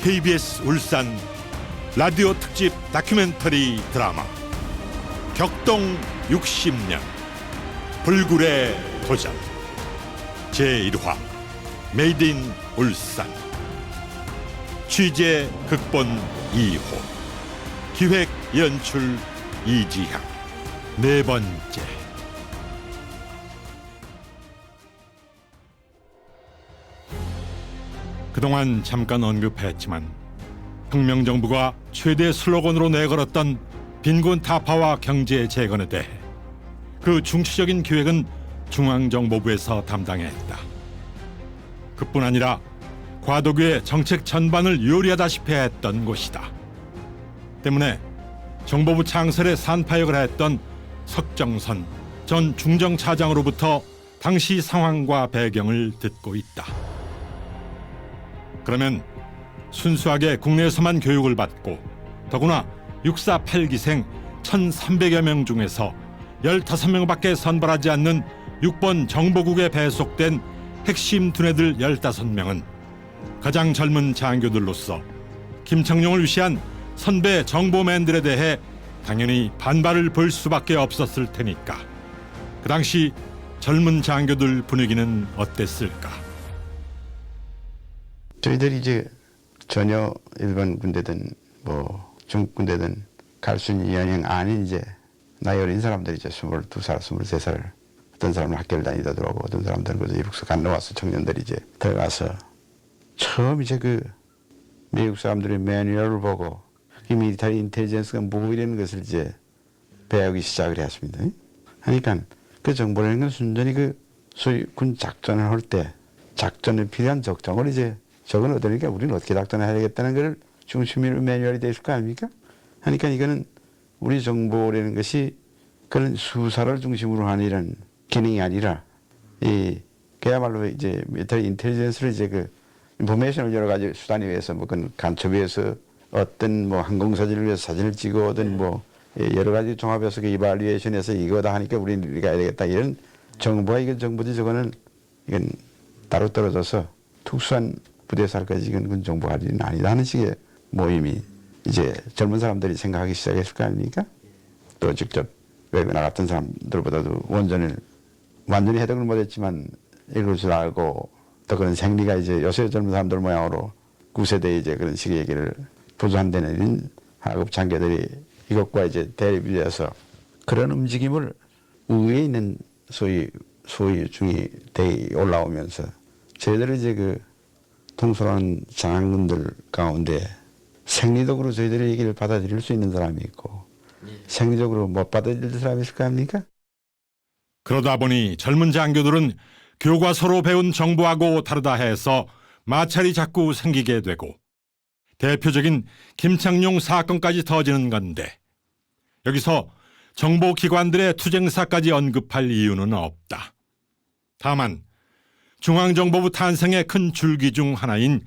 KBS 울산 라디오 특집 다큐멘터리 드라마 격동 60년 불굴의 도전 제1화 메이드 인 울산. 취재 극본 이호, 기획 연출 이지향. 네 번째. 그동안 잠깐 언급했지만 혁명정부가 최대 슬로건으로 내걸었던 빈곤 타파와 경제 재건에 대해 그 중추적인 기획은 중앙정보부에서 담당했다. 그뿐 아니라 과도기의 정책 전반을 요리하다시피 했던 곳이다. 때문에 정보부 창설에 산파역을 했던 석정선 전 중정차장으로부터 당시 상황과 배경을 듣고 있다. 그러면 순수하게 국내에서만 교육을 받고 더구나 6사 8기생 1,300여 명 중에서 15명밖에 선발하지 않는 6번 정보국에 배속된 핵심 두뇌들 15명은 가장 젊은 장교들로서 김청룡을 위시한 선배 정보맨들에 대해 당연히 반발을 볼 수밖에 없었을 테니까 그 당시 젊은 장교들 분위기는 어땠을까? 저희들이 이제 전혀 일반 군대든 뭐 중국 군대든 갈 수 있는 연령 아닌 이제 나이 어린 사람들이 이제 22살, 23살, 어떤 사람은 학교를 다니다 들어오고 어떤 사람들은 그래서 이북서 건너와서 청년들이 이제 들어가서 처음 이제 그 미국 사람들의 매뉴얼을 보고 이 밀리터리 인텔리전스가 뭐 이런 것을 이제 배우기 시작을 했습니다. 하니까 그 정보라는 건 순전히 그 소위 군 작전을 할 때 작전에 필요한 적정을 이제 저건 얻으니까 우리는 어떻게 작전해야 되겠다는 걸 중심으로 매뉴얼이 되실 거 아닙니까? 하니까 이거는 우리 정보라는 것이 그런 수사를 중심으로 하는 이런 기능이 아니라 이 그야말로 이제 밀리터리 인텔리전스를 이제 그 인포메이션을 여러 가지 수단에 의해서 뭐 그건 간첩에 의해서 어떤 뭐 항공사진을 위해서 사진을 찍어든 뭐 여러 가지 종합해서 그 이발리에이션에서 이거다 하니까 우리는 이렇게 가야 되겠다 이런 정보가 이건 정보지 저거는 이건 따로 떨어져서 특수한 부대살까지 이건 군 정보가 아니다 하는 식의 모임이 이제 젊은 사람들이 생각하기 시작했을 거 아닙니까? 또 직접 외국에 나갔던 사람들보다도 완전히 해석을 못했지만 읽을 줄 알고 또 그런 생리가 이제 요새 젊은 사람들 모양으로 9세대 이제 그런 식의 얘기를 도주한다는 하급 장교들이 이것과 이제 대립이 돼서 그런 움직임을 위에 있는 소위 중위 대에 올라오면서 저희들은 이제 그 통솔하는 장군들 가운데 생리적으로 저희들의 얘기를 받아들일 수 있는 사람이 있고 생리적으로 못 받아들일 사람이 있을 거 아닙니까? 그러다 보니 젊은 장교들은 교과서로 배운 정보하고 다르다 해서 마찰이 자꾸 생기게 되고 대표적인 김창룡 사건까지 터지는 건데 여기서 정보기관들의 투쟁사까지 언급할 이유는 없다. 다만 중앙정보부 탄생의 큰 줄기 중 하나인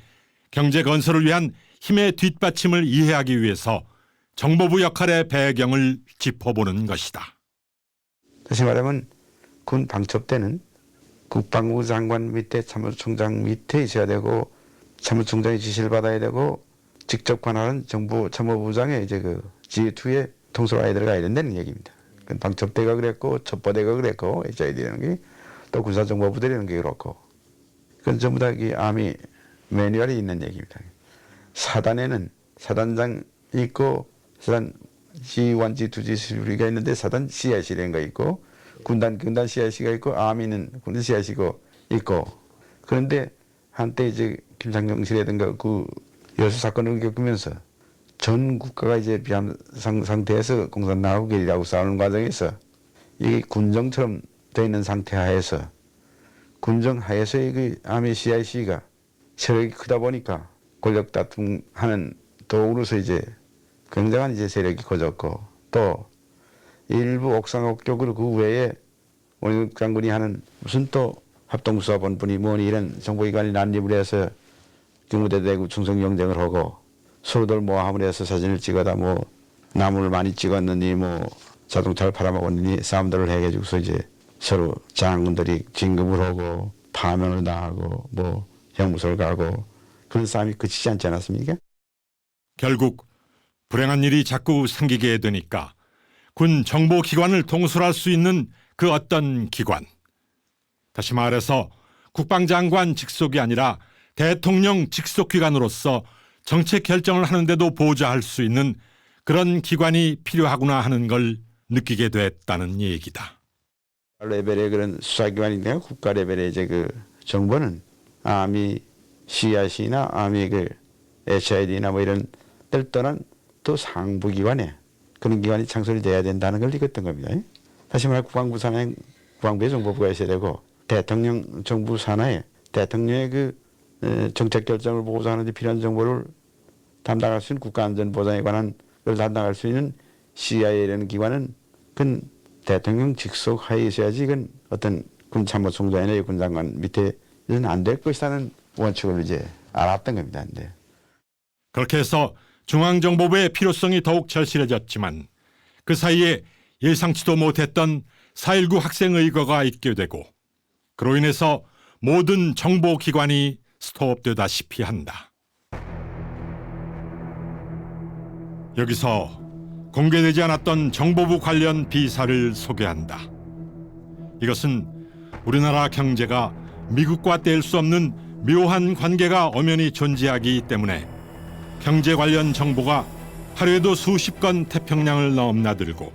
경제 건설을 위한 힘의 뒷받침을 이해하기 위해서 정보부 역할의 배경을 짚어보는 것이다. 다시 말하면 군 방첩 때는 국방부 장관 밑에 참모총장 밑에 있어야 되고 참모총장의 지시를 받아야 되고 직접 관할은 정부 참모부장의 이제 그 G2에 통솔하에 들어가야 된다는 얘기입니다. 방첩대가 그랬고 첩보대가 그랬고 HID라는 게 또 군사정보부대라는 게 그렇고 그건 전부 다 이 아미 매뉴얼이 있는 얘기입니다. 사단에는 사단장 있고 사단 G1, G2, G3가 있는데 사단 CIC라는 거 있고 군단 CIC가 있고 아미는 군단 CIC가 있고 그런데 한때 이제 김창룡실이라든가 그 여수 사건을 겪으면서 전 국가가 이제 비암 상태에서 공산당하고 싸우는 과정에서 이게 군정처럼 되어 있는 상태 하에서 군정 하에서의 그 아미 CIC가 세력이 크다 보니까 권력 다툼하는 도구로서 이제 굉장한 이제 세력이 커졌고 또 일부 옥상옥격으로 그 외에 원익 장군이 하는 무슨 또 합동수사본부니 뭐니 이런 정보기관이 난립을 해서 경무대 대구 충성 경쟁을 하고 서로들 모함을 해서 사진을 찍어다 뭐 나무를 많이 찍었느니 뭐 자동차를 팔아먹었느니 싸움들을 해가지고서 이제 서로 장군들이 진급을 하고 파면을 당하고 뭐 형무소를 가고 그런 싸움이 그치지 않지 않았습니까? 결국 불행한 일이 자꾸 생기게 되니까 군 정보기관을 통솔할 수 있는 그 어떤 기관, 다시 말해서 국방장관 직속이 아니라 대통령 직속 기관으로서 정책 결정을 하는데도 보좌할 수 있는 그런 기관이 필요하구나 하는 걸 느끼게 됐다는 얘기다. 레벨의 그런 수사기관인데요. 국가 레벨의 이제 그 정보는 아미 CIC나 아미 그 HID나 뭐 이런 들 떠난 또 상부 기관에 그런 기관이 창설이 돼야 된다는 걸 읽었던 겁니다. 다시 말해 국방부 산하에 국방부의 정보부가 있어야 되고 대통령 정부 산하에 대통령의 그 정책 결정을 보고하는 데 필요한 정보를 담당할 수 있는 국가안전보장에 관한 걸 담당할 수 있는 CIA라는 기관은 그건 대통령 직속 하에 있어야지 이건 어떤 군참모총장이나 군장관 밑에는 안 될 것이라는 원칙을 이제 알았던 겁니다. 근데 그렇게 해서 중앙정보부의 필요성이 더욱 절실해졌지만 그 사이에 예상치도 못했던 4.19 학생의거가 있게 되고 그로 인해서 모든 정보기관이 스톱되다시피 한다. 여기서 공개되지 않았던 정보부 관련 비사를 소개한다. 이것은 우리나라 경제가 미국과 뗄 수 없는 묘한 관계가 엄연히 존재하기 때문에 경제 관련 정보가 하루에도 수십 건 태평양을 넘나들고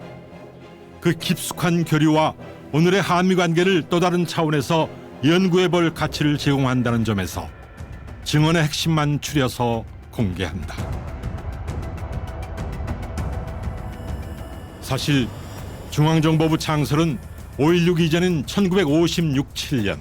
그 깊숙한 교류와 오늘의 한미 관계를 또 다른 차원에서 연구해 볼 가치를 제공한다는 점에서 증언의 핵심만 추려서 공개한다. 사실 중앙정보부 창설은 5.16 이전인 1956, 7년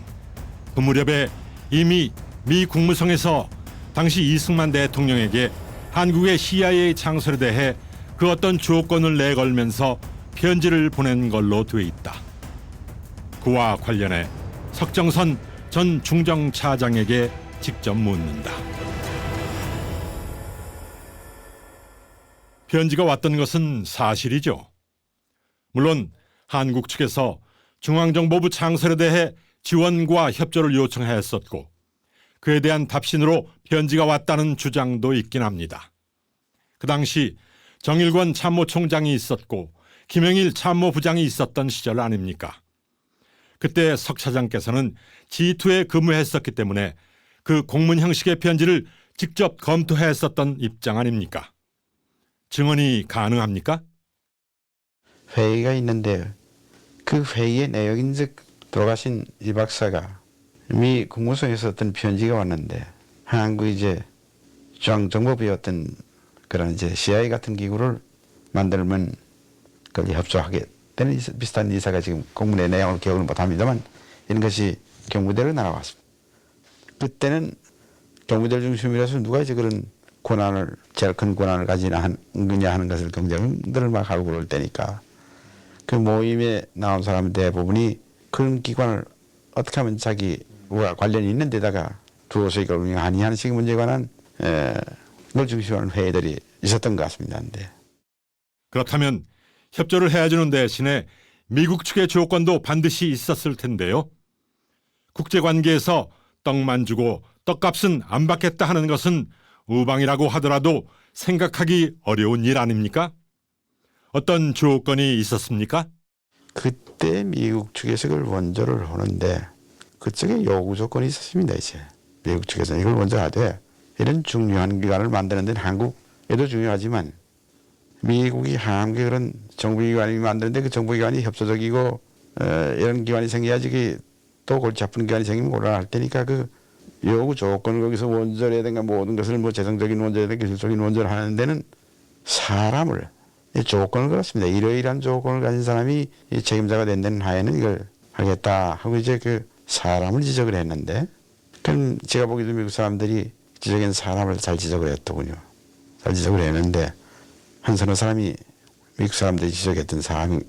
그 무렵에 이미 미 국무성에서 당시 이승만 대통령에게 한국의 CIA 창설에 대해 그 어떤 조건을 내걸면서 편지를 보낸 걸로 돼 있다. 그와 관련해 석정선 전 중정차장에게 직접 묻는다. 편지가 왔던 것은 사실이죠. 물론 한국 측에서 중앙정보부 창설에 대해 지원과 협조를 요청했었고 그에 대한 답신으로 편지가 왔다는 주장도 있긴 합니다. 그 당시 정일권 참모총장이 있었고 김영일 참모부장이 있었던 시절 아닙니까? 그때 석 차장께서는 G2에 근무했었기 때문에 그 공문 형식의 편지를 직접 검토했었던 입장 아닙니까? 증언이 가능합니까? 회의가 있는데 그 회의의 내용인즉 돌아가신 이 박사가 미 국무성에서 어떤 편지가 왔는데 한국 이제 중앙정보부의 어떤 그런 이제 CIA 같은 기구를 만들면 그걸 협조하게 되는 비슷한 이사가 지금 공문의 내용을 기억을 못합니다만 이런 것이 경무대로 날아왔습니다. 그때는 경무대를 중심이라서 누가 이제 그런 권한을 제일 큰 권한을 가지냐 하는 것을 경쟁들을 막 하고 그럴 때니까 그 모임에 나온 사람 대부분이 그런 기관을 어떻게 하면 자기와 관련이 있는 데다가 두어서 이걸 운영하니 하는 식의 문제에 관한 걸 중심으로 하는 회의들이 있었던 것 같습니다. 근데 그렇다면 협조를 해주는 대신에 미국 측의 조건도 반드시 있었을 텐데요. 국제관계에서 떡만 주고 떡값은 안 받겠다 하는 것은 우방이라고 하더라도 생각하기 어려운 일 아닙니까? 어떤 조건이 있었습니까? 그때 미국 측에서 그걸 원조를 하는데 그쪽에 요구 조건이 있었습니다. 이제 미국 측에서 이걸 먼저 하되 이런 중요한 기관을 만드는 데는 한국에도 중요하지만 미국이 한국에 그런 정부기관이 만드는데 그 정부기관이 협조적이고 이런 기관이 생겨야지 또 골치 아픈 기관이 생기면 곤란할 테니까 그 요구 조건을 거기서 원조라든가 모든 것을 뭐 재정적인 원조라든가 기술적인 원조를 하는 데는 사람을 조건을 걸었습니다. 이러이러한 조건을 가진 사람이 책임자가 된 데는 하에는 이걸 하겠다 하고 이제 그 사람을 지적을 했는데 그럼 제가 보기에도 미국 사람들이 지적인 사람을 잘 지적을 했더군요. 잘 지적을 했는데 한 서너 사람이 미국 사람들이 지적했던 사람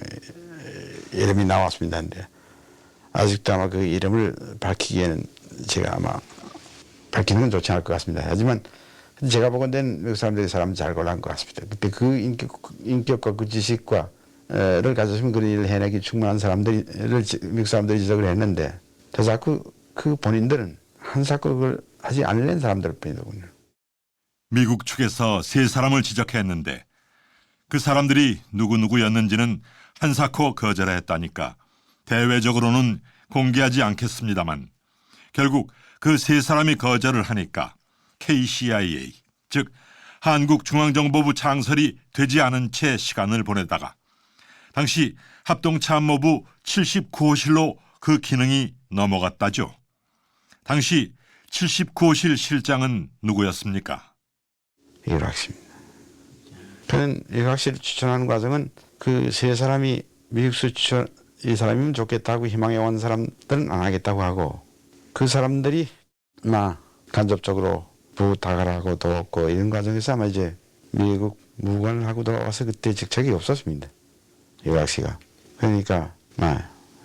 이름이 나왔습니다. 근데 아직도 아마 그 이름을 밝히기에는 제가 아마 밝히는 건 좋지 않을 것 같습니다. 하지만 제가 보건대는 미국 사람들이 사람 잘 골라한 것 같습니다. 그때 그 인격과 그 지식과 를 가졌으면 그런 일을 해내기 충분한 사람들을 미국 사람들이 지적을 했는데 더 자꾸 그 본인들은 한 사건을 하지 않으려는 사람들 뿐이더군요. 미국 측에서 세 사람을 지적했는데 그 사람들이 누구누구였는지는 한사코 거절했다니까 대외적으로는 공개하지 않겠습니다만 결국 그 세 사람이 거절을 하니까 KCIA, 즉 한국중앙정보부 창설이 되지 않은 채 시간을 보내다가 당시 합동참모부 79호실로 그 기능이 넘어갔다죠. 당시 79호실 실장은 누구였습니까? 이율학 씨입니다. 저는 이율학 씨를 추천하는 과정은 그 세 사람이 미국수 추천 이 사람이면 좋겠다고 희망해 온 사람들은 안 하겠다고 하고 그 사람들이 나 간접적으로 부탁을 하고 돕고 이런 과정에서 아마 이제 미국 무관을 하고 돌아와서 그때 직책이 없었습니다. 이율학 씨가. 그러니까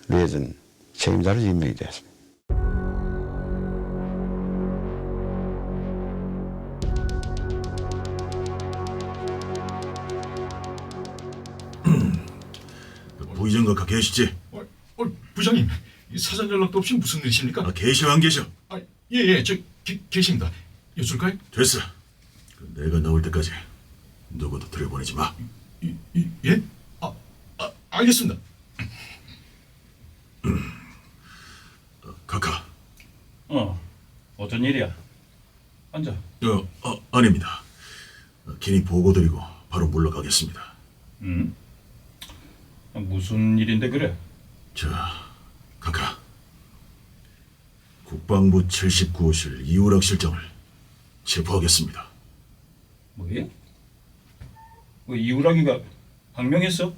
리에전 책임자로 임명이 되었습니다. 부의장 각하 계시지? 부장님, 사전 연락도 없이 무슨 일이십니까? 계셔 안 계셔? 예, 계십니다. 여쭐까요? 됐어. 내가 나올 때까지 누구도 들여보내지 마. 예? 알겠습니다. 각하. 어떤 일이야? 앉아. 아닙니다. 긴히 보고드리고 바로 물러가겠습니다. 무슨 일인데 그래? 자, 각하. 국방부 79호실 이우락 실장을 체포하겠습니다. 뭐야? 이우락이가 항명했어?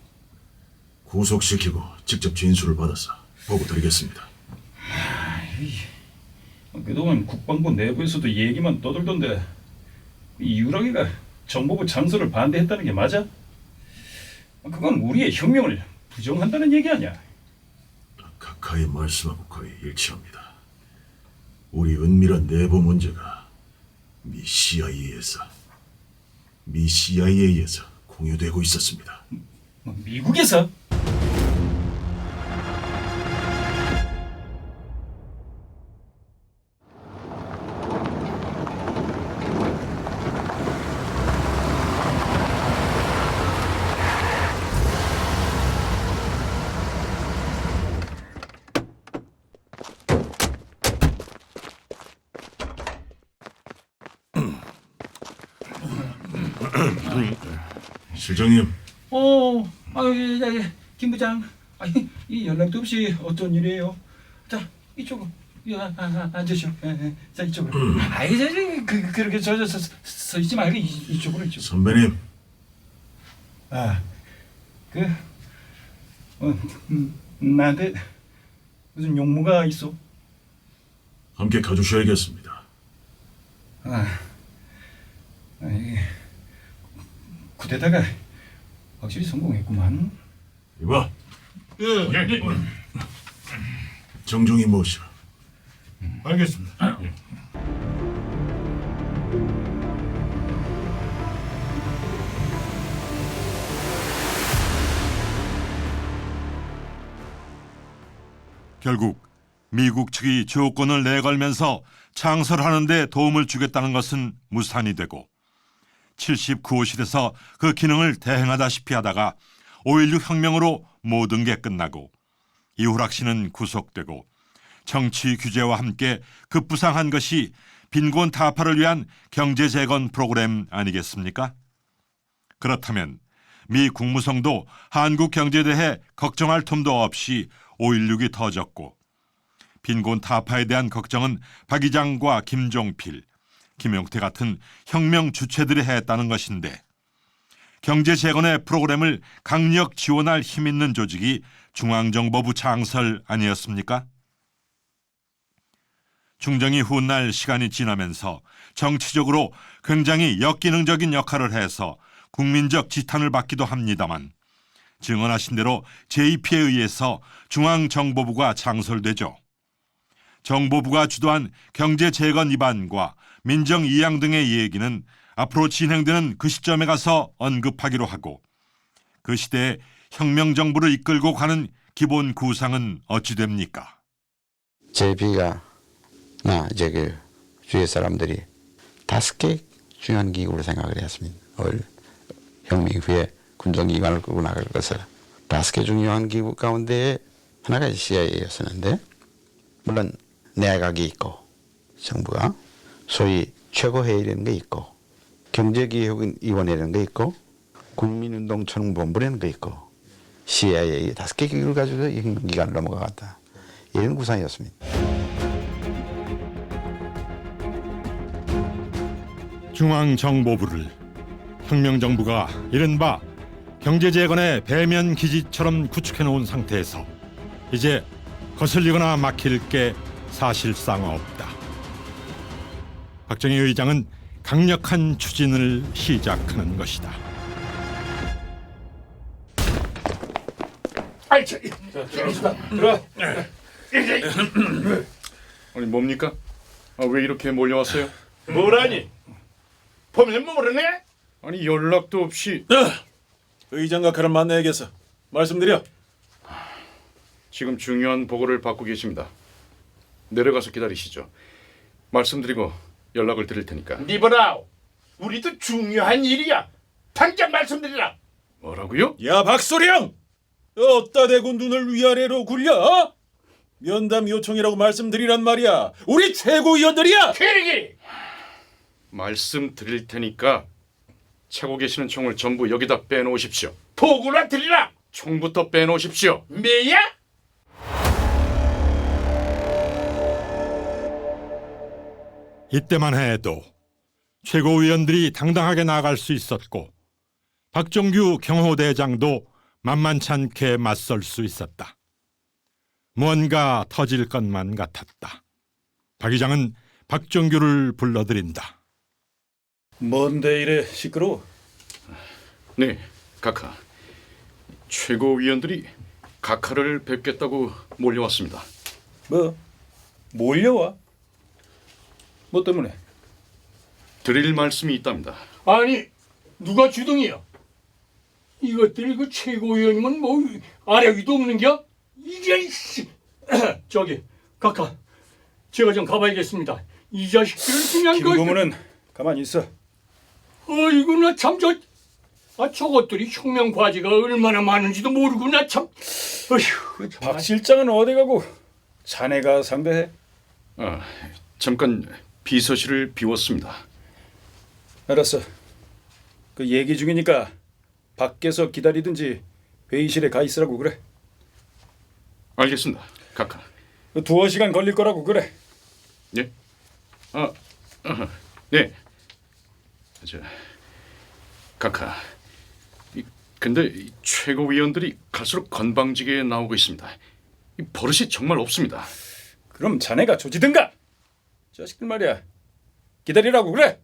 구속시키고 직접 진술을 받아서 보고드리겠습니다. 그동안 국방부 내부에서도 얘기만 떠들던데 이우락이가 정보부 창설을 반대했다는 게 맞아? 그건 우리의 혁명을 부정한다는 얘기 아니야? 각하의 말씀하고 거의 일치합니다. 우리 은밀한 내부 문제가 미 CIA에서 공유되고 있었습니다. 미국에서? 실장님, 김 부장. 이 연락도 없이 어떤 일이에요? 자, 이쪽으로. 앉으시오. 자, 이쪽으로. 그렇게 서 있지 말고 이쪽으로. 선배님. 나한테 무슨 용무가 있어? 함께 가주셔야겠습니다. 이게 쿠데타가 확실히 성공했구만. 이봐, 예. 정중히 모셔. 알겠습니다. 결국 미국 측이 조건을 내걸면서 창설하는 데 도움을 주겠다는 것은 무산이 되고 79호실에서 그 기능을 대행하다시피 하다가 5.16 혁명으로 모든 게 끝나고 이우락 씨는 구속되고 정치 규제와 함께 급부상한 것이 빈곤 타파를 위한 경제 재건 프로그램 아니겠습니까? 그렇다면 미 국무성도 한국 경제에 대해 걱정할 틈도 없이 5.16이 터졌고 빈곤 타파에 대한 걱정은 박 이장과 김종필, 김용태 같은 혁명 주체들이 했다는 것인데 경제 재건의 프로그램을 강력 지원할 힘 있는 조직이 중앙정보부 창설 아니었습니까? 중정이 훗날 시간이 지나면서 정치적으로 굉장히 역기능적인 역할을 해서 국민적 지탄을 받기도 합니다만 증언하신 대로 JP에 의해서 중앙정보부가 창설되죠. 정보부가 주도한 경제 재건 입안과 민정 이양 등의 얘기는 앞으로 진행되는 그 시점에 가서 언급하기로 하고 그 시대에 혁명 정부를 이끌고 가는 기본 구상은 어찌 됩니까? JP가 나 이제 그 주위 사람들이 5개 중요한 기구로 생각을 했습니다. 혁명 후에 군정기관을 끌고 나갈 것을 5개 중요한 기구 가운데 하나가 CIA였었는데 물론 내각이 있고 정부가 소위 최고회의라는 게 있고 경제기획위원회라는 게 있고 국민운동총본부라는 게 있고 CIA 5개 기구를 가지고 이 혁명기관을 넘어갔다. 이런 구상이었습니다. 중앙정보부를 혁명정부가 이른바 경제재건의 배면 기지처럼 구축해놓은 상태에서 이제 거슬리거나 막힐 게 사실상 없다. 박정희 의장은 강력한 추진을 시작하는 것이다. 들어. 아니 뭡니까? 왜 이렇게 몰려왔어요? 뭐라니? 보면 모르네? 아니 연락도 없이 의장과 그를 만나야겠어. 말씀드려. 지금 중요한 보고를 받고 계십니다. 내려가서 기다리시죠. 말씀드리고 연락을 드릴 테니까. 니보라오. 우리도 중요한 일이야. 당장 말씀드리라. 뭐라고요? 야 박소령! 어따 대고 눈을 위아래로 굴려? 어? 면담 요청이라고 말씀드리란 말이야. 우리 최고위원들이야. 캐릭이! 말씀드릴 테니까 차고 계시는 총을 전부 여기다 빼놓으십시오. 보고나 드리라. 총부터 빼놓으십시오. 매야? 이때만 해도 최고위원들이 당당하게 나아갈 수 있었고 박정규 경호대장도 만만치 않게 맞설 수 있었다. 무언가 터질 것만 같았다. 박 의장은 박정규를 불러들인다. 뭔데 이래 시끄러워? 네, 각하. 최고위원들이 각하를 뵙겠다고 몰려왔습니다. 뭐? 몰려와? 뭐 때문에? 드릴 말씀이 있답니다. 아니 누가 주동이야? 이것들이 그 최고위원이면 뭐 아래 위도 없는겨? 이게 이씨. 저기 각하 제가 좀 가봐야겠습니다. 이 자식들은 그냥 김고문은 가만히 있어. 어이구 나 참 저것들이 혁명 과제가 얼마나 많은지도 모르고 나 참. 어휴. 박 실장은 어디 가고 자네가 상대해? 잠깐 비서실을 비웠습니다. 알았어. 그 얘기 중이니까 밖에서 기다리든지 회의실에 가 있으라고 그래. 알겠습니다, 각하. 두어 시간 걸릴 거라고 그래. 예? 네. 각하. 근데 이 최고위원들이 갈수록 건방지게 나오고 있습니다. 이 버릇이 정말 없습니다. 그럼 자네가 조지든가. 자식들 말이야. 기다리라고 그래.